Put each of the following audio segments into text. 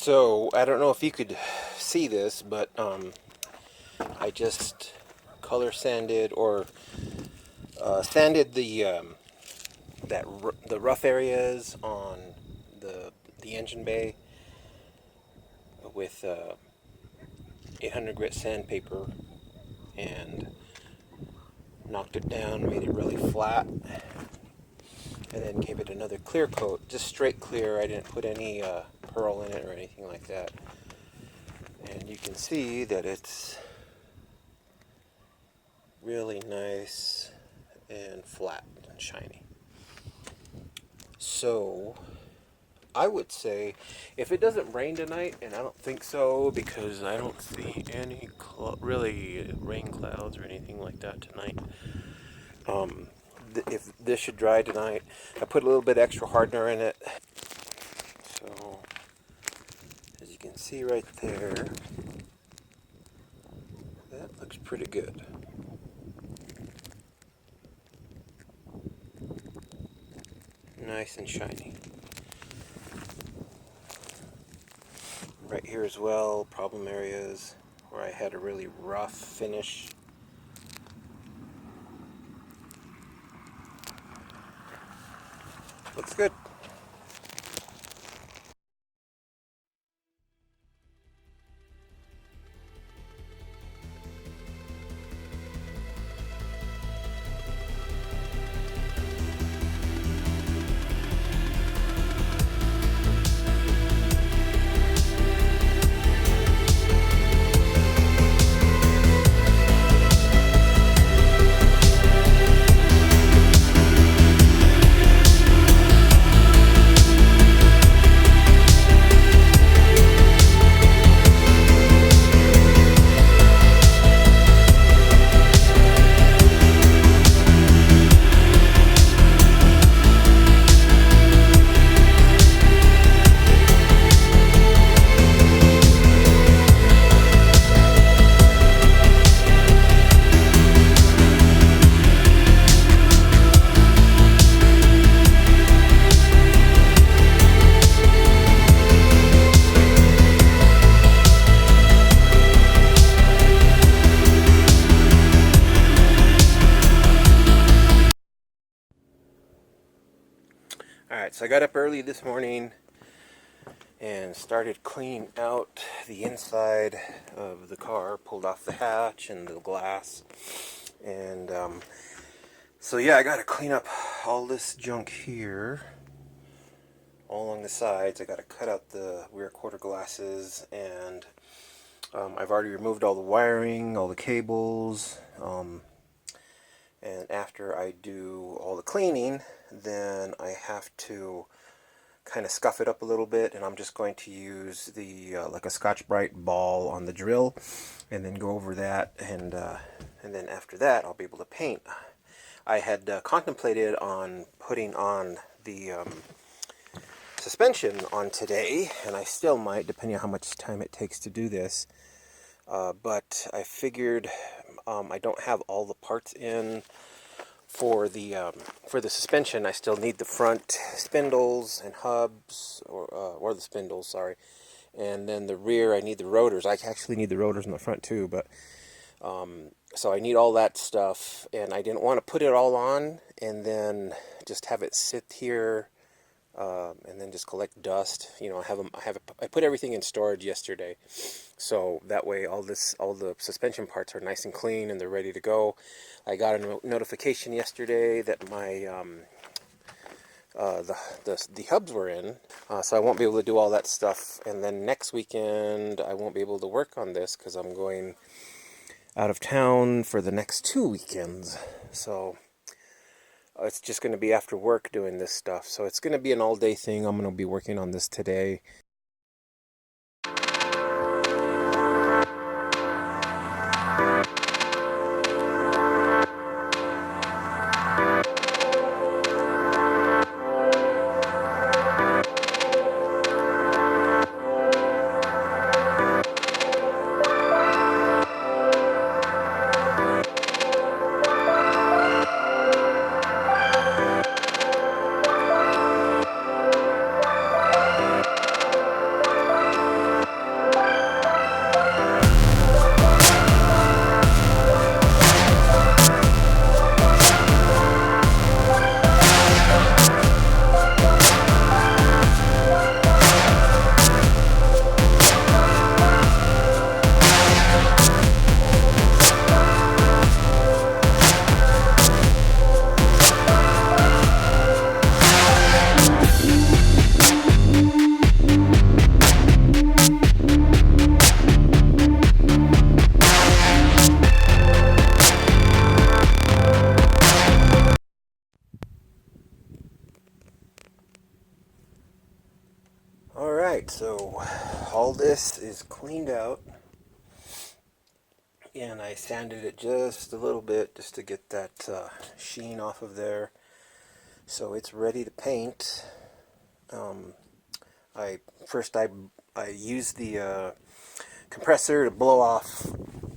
So, I don't know if you could see this, but I just color sanded or sanded the rough areas on the engine bay with 800 grit sandpaper and knocked it down, made it really flat, and then gave it another clear coat, just straight clear. I didn't put any pearl in it or anything like that. And you can see that it's really nice and flat and shiny. So I would say if it doesn't rain tonight, and I don't think so because I don't see any really rain clouds or anything like that tonight. If this should dry tonight, I put a little bit extra hardener in it. So as you can see right there, that looks pretty good. Nice and shiny. Right here as well, problem areas where I had a really rough finish. Looks good. Alright, so I got up early this morning and started cleaning out the inside of the car, pulled off the hatch and the glass. And so yeah, I got to clean up all this junk here, all along the sides. I got to cut out the rear quarter glasses, and I've already removed all the wiring, all the cables. And after I do all the cleaning, then I have to kind of scuff it up a little bit, and I'm just going to use the like a Scotch-Brite ball on the drill, and then go over that, and then after that I'll be able to paint. I had contemplated on putting on the suspension on today, and I still might, depending on how much time it takes to do this. But I figured I don't have all the parts in for the suspension. I still need the front spindles and hubs, or the spindles, sorry, and then the rear I need the rotors. I actually need the rotors in the front too, but so I need all that stuff, and I didn't want to put it all on and then just have it sit here and then just collect dust. You know, I put everything in storage yesterday, so that way all the suspension parts are nice and clean and they're ready to go. I got a notification yesterday that my the hubs were in, so I won't be able to do all that stuff. And then next weekend I won't be able to work on this because I'm going out of town for the next 2 weekends. So it's just going to be after work doing this stuff. So it's going to be an all-day thing. I'm going to be working on this today. is cleaned out, and I sanded it just a little bit just to get that sheen off of there. So it's ready to paint. I used the compressor to blow off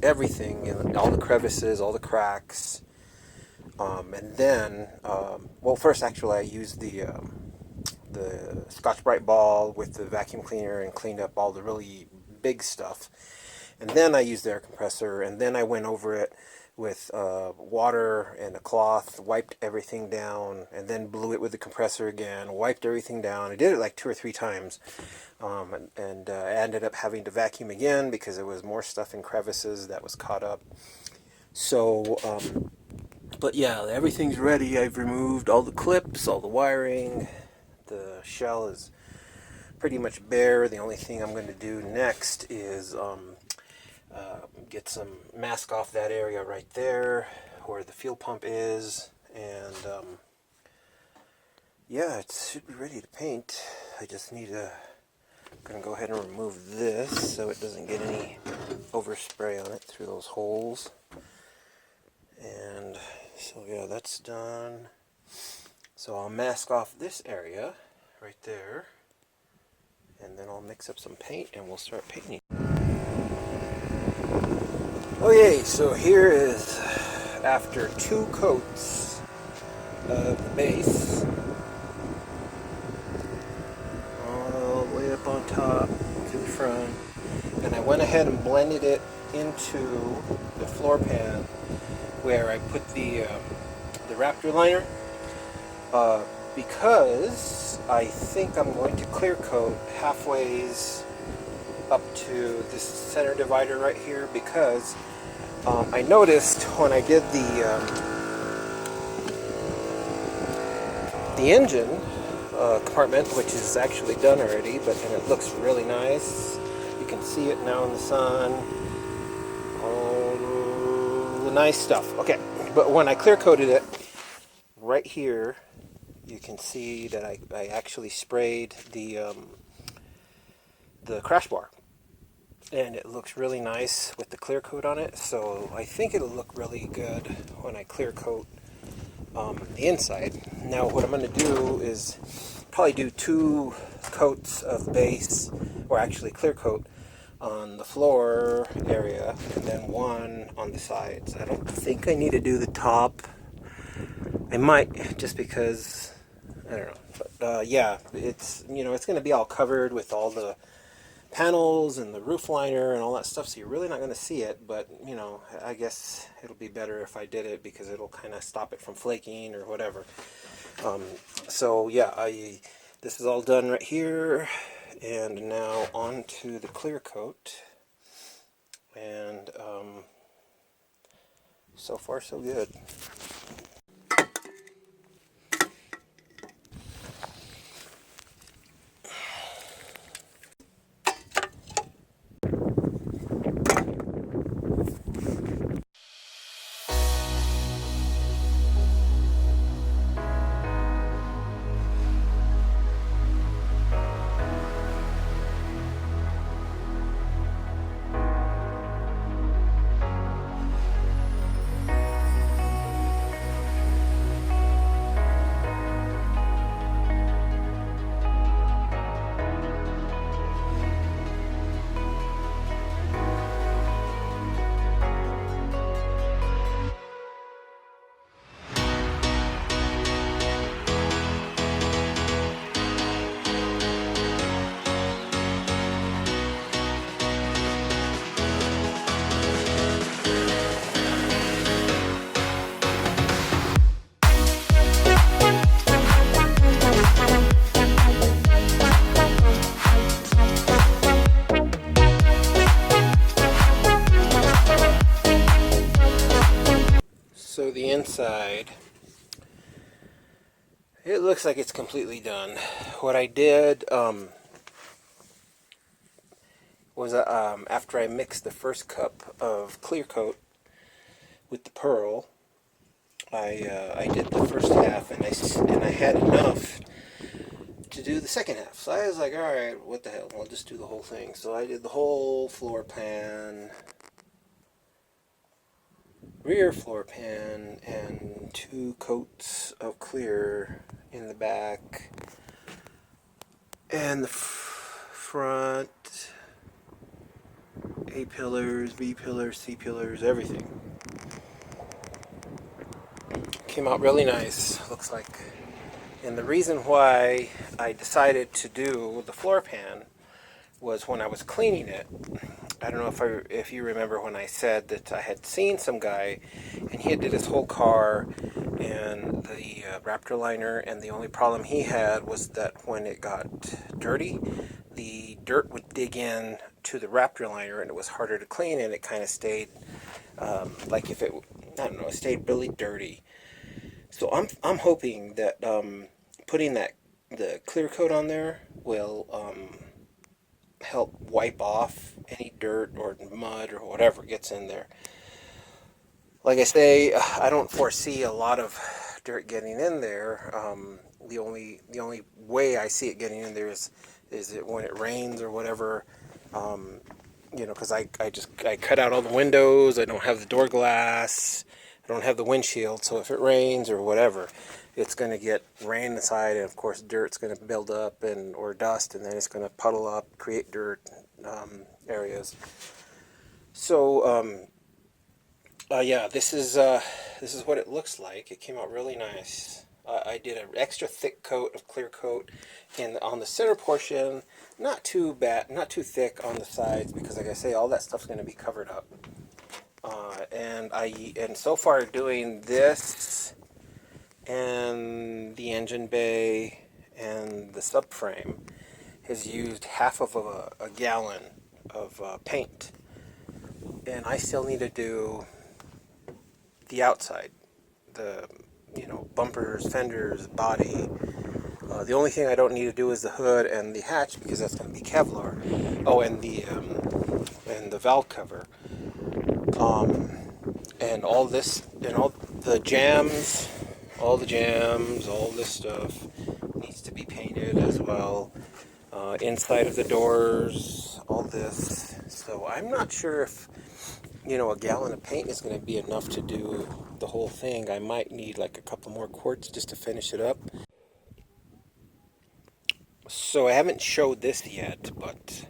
everything, all the crevices, all the cracks, and then well, first actually I used the Scotch-Brite ball with the vacuum cleaner and cleaned up all the really big stuff, and then I used the air compressor, and then I went over it with water and a cloth, wiped everything down, and then blew it with the compressor again, wiped everything down. I did it like 2 or 3 times, and I ended up having to vacuum again because there was more stuff in crevices that was caught up. So, but yeah, everything's ready. I've removed all the clips, all the wiring. The shell is pretty much bare. The only thing I'm going to do next is get some mask off that area right there where the fuel pump is, and yeah, it should be ready to paint. I just need to, I'm going to go ahead and remove this so it doesn't get any overspray on it through those holes. And so yeah, that's done. So I'll mask off this area right there, and then I'll mix up some paint and we'll start painting. Okay, so here is after 2 coats of the base, all the way up on top to the front, and I went ahead and blended it into the floor pan where I put the Raptor liner, because I think I'm going to clear coat halfways up to this center divider right here, because I noticed when I did the engine compartment, which is actually done already, and it looks really nice. You can see it now in the sun. All the nice stuff. Okay, but when I clear coated it, right here, you can see that I actually sprayed the crash bar, and it looks really nice with the clear coat on it. So I think it'll look really good when I clear coat the inside. Now what I'm going to do is probably do 2 coats of base, or actually clear coat, on the floor area, and then 1 on the sides. I don't think I need to do the top. I might, just because, I don't know. But yeah, it's, it's going to be all covered with all the panels and the roof liner and all that stuff, so you're really not going to see it. But I guess it'll be better if I did it, because it'll kind of stop it from flaking or whatever. So yeah, this is all done right here, and now on to the clear coat, and so far so good. So the inside, it looks like it's completely done. What I did was after I mixed the first cup of clear coat with the pearl, I did the first half, and I had enough to do the second half. So I was like, all right, what the hell? I'll just do the whole thing. So I did the whole floor pan, rear floor pan, and 2 coats of clear in the back, and the front, A pillars, B pillars, C pillars, everything. Came out really nice, looks like. And the reason why I decided to do the floor pan was when I was cleaning it. I don't know if you remember when I said that I had seen some guy and he had did his whole car and the Raptor liner, and the only problem he had was that when it got dirty, the dirt would dig in to the Raptor liner and it was harder to clean, and it kind of stayed like if it, I don't know, it stayed really dirty. So I'm hoping that putting the clear coat on there will help wipe off any dirt or mud or whatever gets in there. Like I say, I don't foresee a lot of dirt getting in there. The only way I see it getting in there is it when it rains or whatever. Because I cut out all the windows. I don't have the door glass. I don't have the windshield. So if it rains or whatever, it's going to get rain inside, and of course dirt's going to build up or dust, and then it's going to puddle up, create dirt areas. So yeah, this is what it looks like. It came out really nice. I did an extra thick coat of clear coat on the center portion. Not too bad, not too thick on the sides, because like I say, all that stuff's going to be covered up. And so far doing this and the engine bay and the subframe has used half of a gallon of paint, and I still need to do the outside, the bumpers, fenders, body. The only thing I don't need to do is the hood and the hatch, because that's going to be Kevlar. Oh, and the valve cover. And all this, and all the jams, all this stuff needs to be painted as well. Inside of the doors, all this. So I'm not sure if, a gallon of paint is going to be enough to do the whole thing. I might need like a couple more quarts just to finish it up. So I haven't showed this yet, but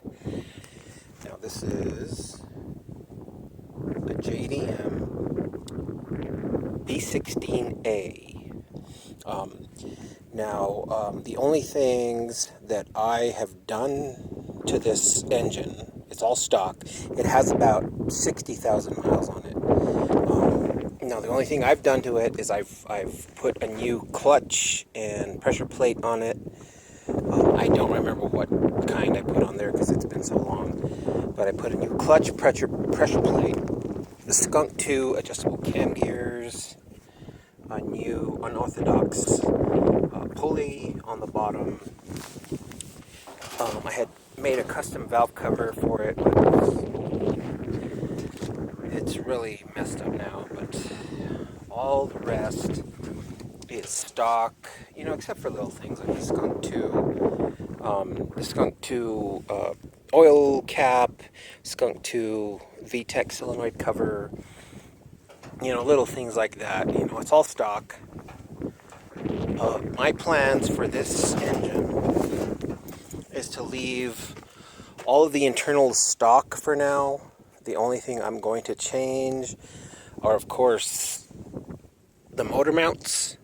now this is a JDM B16A. The only things that I have done to this engine, it's all stock. It has about 60,000 miles on it. Now the only thing I've done to it is I've put a new clutch and pressure plate on it. I don't remember what kind I put on there because it's been so long. But I put a new clutch pressure plate, the Skunk 2 adjustable cam gears, a new unorthodox pulley on the bottom. I had made a custom valve cover for it, but it's really messed up now. But all the rest is stock, except for little things like the Skunk 2 oil cap, Skunk 2 VTEC solenoid cover, little things like that. It's all stock. My plans for this engine is to leave all of the internals stock for now. The only thing I'm going to change are, of course, the motor mounts,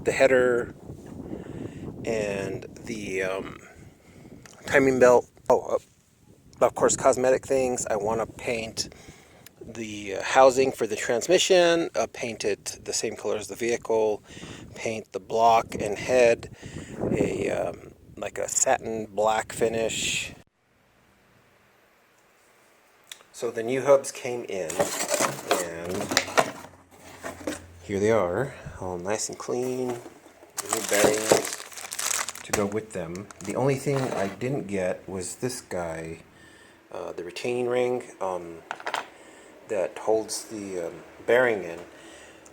the header, and the timing belt. Of course, cosmetic things. I want to paint the housing for the transmission, paint it the same color as the vehicle, paint the block and head like a satin black finish. So the new hubs came in, and here they are, all nice and clean, new bearings to go with them. The only thing I didn't get was this guy, the retaining ring that holds the bearing in.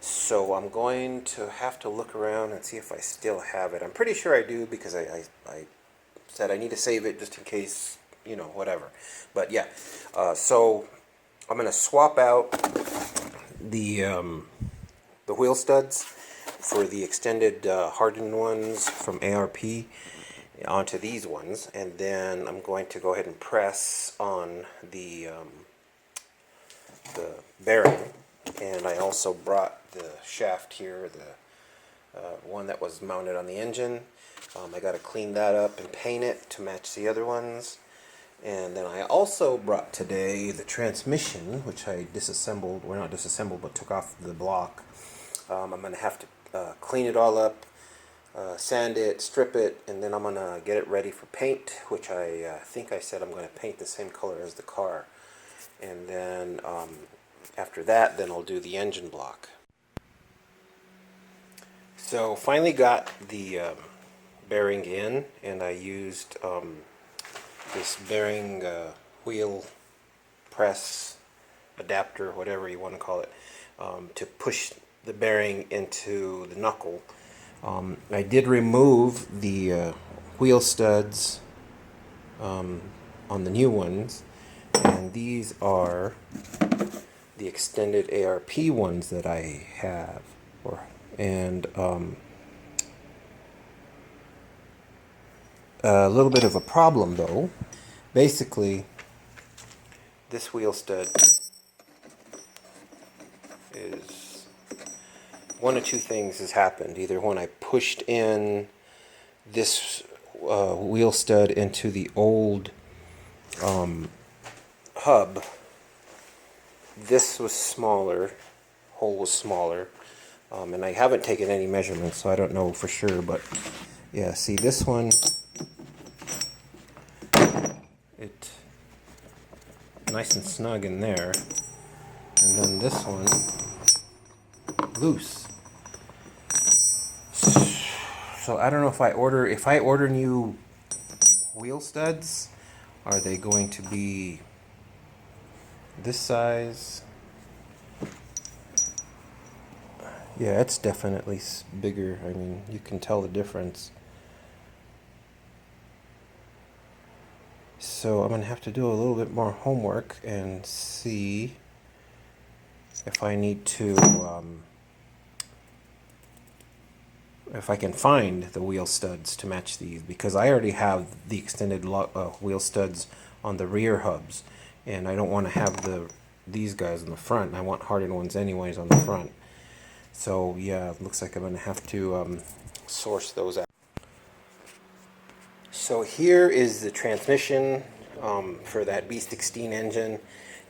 So I'm going to have to look around and see if I still have it. I'm pretty sure I do because I said I need to save it just in case, you know, whatever. But yeah, so I'm going to swap out the wheel studs for the extended hardened ones from ARP onto these ones, and then I'm going to go ahead and press on the bearing. And I also brought the shaft here, the one that was mounted on the engine. I got to clean that up and paint it to match the other ones. And then I also brought today the transmission, which I disassembled, well, not disassembled, but took off the block. I'm going to have to clean it all up, sand it, strip it, and then I'm going to get it ready for paint, which I think I said I'm going to paint the same color as the car. And then after that, then I'll do the engine block. So finally got the bearing in, and I used this bearing wheel press adapter, whatever you want to call it, to push the bearing into the knuckle. I did remove the wheel studs on the new ones, and these are the extended ARP ones that I have. And a little bit of a problem though. Basically, this wheel stud is, one of two things has happened. Either when I pushed in this wheel stud into the old hub, this was smaller, hole was smaller, and I haven't taken any measurements, so I don't know for sure, but yeah, see this one, it nice and snug in there, and then this one loose. So I don't know if I order new wheel studs, are they going to be this size? Yeah, it's definitely bigger. I mean, you can tell the difference. So I'm going to have to do a little bit more homework and see if I need to, if I can find the wheel studs to match these, because I already have the extended wheel studs on the rear hubs, and I don't want to have these guys on the front. I want hardened ones anyways on the front. So yeah, it looks like I'm going to have to source those out. So here is the transmission for that B16 engine,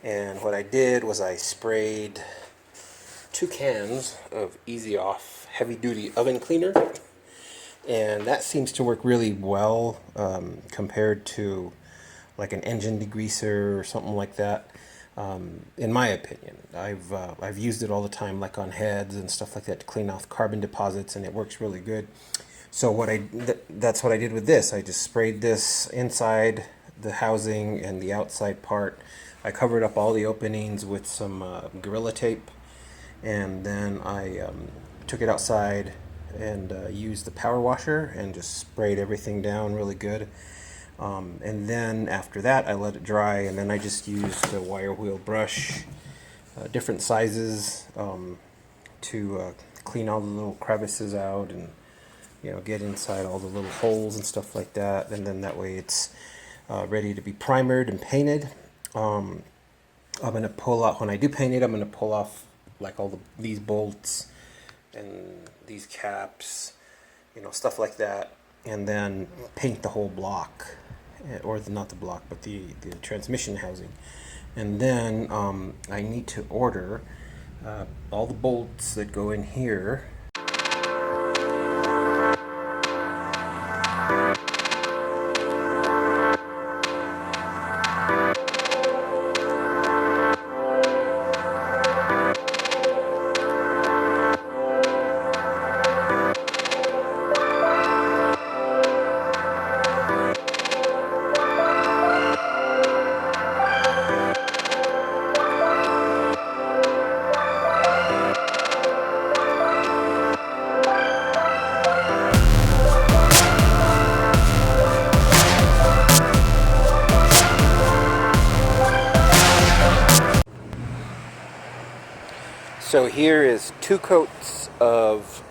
and what I did was I sprayed 2 cans of Easy Off heavy duty oven cleaner, and that seems to work really well compared to like an engine degreaser or something like that. In my opinion, I've used it all the time, like on heads and stuff like that, to clean off carbon deposits, and it works really good. So that's what I did with this. I just sprayed this inside the housing and the outside part. I covered up all the openings with some Gorilla Tape, and then I took it outside and used the power washer and just sprayed everything down really good. And then after that I let it dry, and then I just used the wire wheel brush, different sizes, to clean all the little crevices out and, you know, get inside all the little holes and stuff like that, and then that way it's ready to be primered and painted. I'm going to pull out, when I do paint it, I'm going to pull off like all these bolts and these caps, you know, stuff like that, and then paint the whole block, or not the block, but the transmission housing. And then I need to order all the bolts that go in here. So here is 2 coats of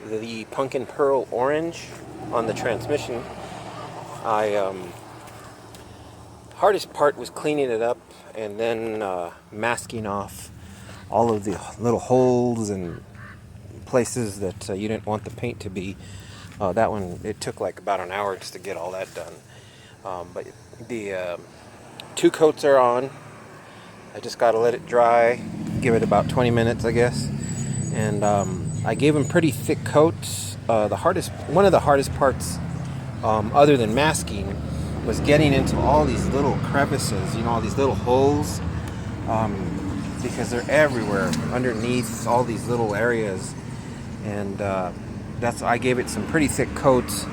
the Pumpkin Pearl Orange on the transmission. Hardest part was cleaning it up and then masking off all of the little holes and places that you didn't want the paint to be. That one, it took like about an hour just to get all that done. But the 2 coats are on. I just got to let it dry, give it about 20 minutes, I guess. And I gave them pretty thick coats. One of the hardest parts, other than masking, was getting into all these little crevices, all these little holes, because they're everywhere underneath all these little areas. And I gave it some pretty thick coats,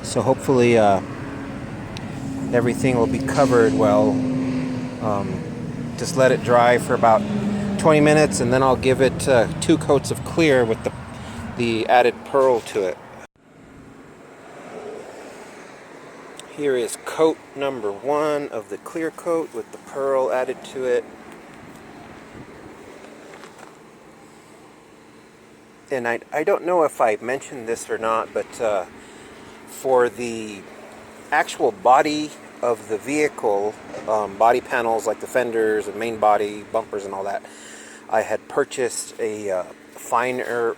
so hopefully everything will be covered well. Just let it dry for about 20 minutes, and then I'll give it 2 coats of clear with the added pearl to it. Here is coat number 1 of the clear coat with the pearl added to it. And I don't know if I mentioned this or not, but for the actual body of the vehicle, body panels like the fenders and main body, bumpers and all that, I had purchased a finer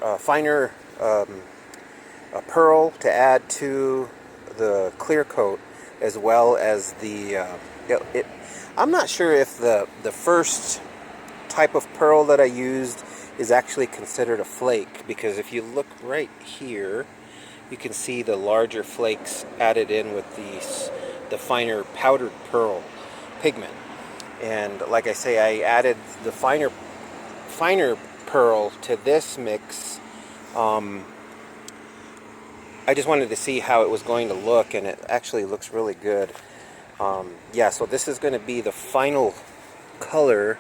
pearl to add to the clear coat, as well as the I'm not sure if the first type of pearl that I used is actually considered a flake, because if you look right here, you can see the larger flakes added in with the finer powdered pearl pigment. And like I say, I added the finer pearl to this mix. I just wanted to see how it was going to look, and it actually looks really good. Yeah, so this is going to be the final color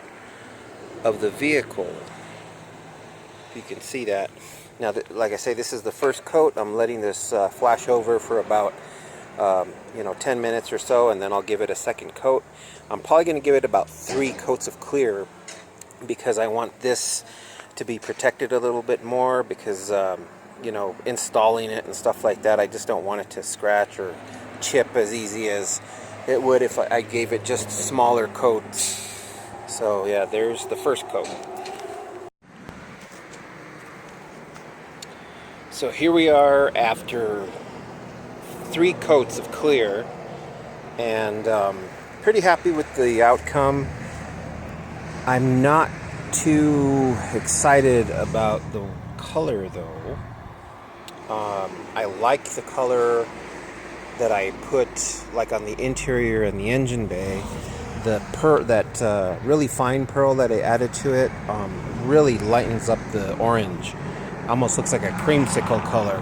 of the vehicle. You can see that. Now, like I say, this is the first coat. I'm letting this flash over for about 10 minutes or so, and then I'll give it a second coat. I'm probably going to give it about 3 coats of clear, because I want this to be protected a little bit more, because installing it and stuff like that, I just don't want it to scratch or chip as easy as it would if I gave it just smaller coats. So yeah, there's the first coat. So here we are after 3 coats of clear, and pretty happy with the outcome. I'm not too excited about the color though. I like the color that I put like on the interior and the engine bay. That really fine pearl that I added to it really lightens up the orange. Almost looks like a creamsicle color.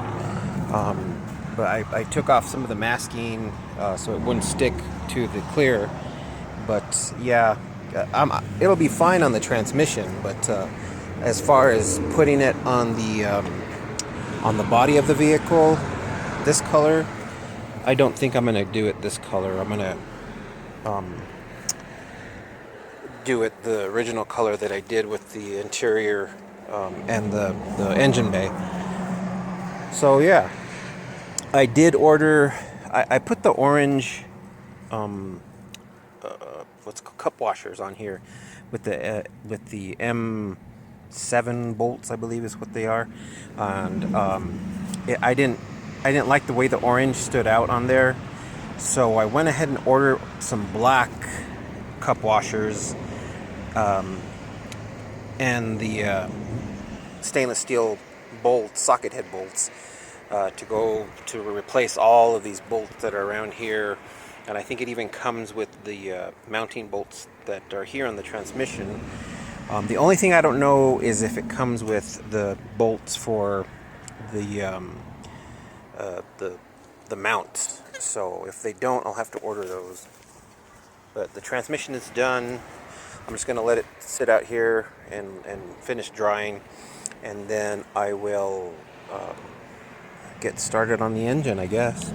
But I took off some of the masking so it wouldn't stick to the clear. But yeah, it'll be fine on the transmission. But as far as putting it on the body of the vehicle, this color, I don't think I'm going to do it this color. I'm going to do it the original color that I did with the interior and the engine bay. So yeah, I did order. I put the orange cup washers on here with the M7 bolts, I believe is what they are, and I didn't like the way the orange stood out on there, so I went ahead and ordered some black cup washers and the stainless steel socket head bolts to replace all of these bolts that are around here. And I think it even comes with the mounting bolts that are here on the transmission. The only thing I don't know is if it comes with the bolts for the mounts. So if they don't, I'll have to order those. But the transmission is done. I'm just going to let it sit out here and finish drying, and then I will get started on the engine, I guess.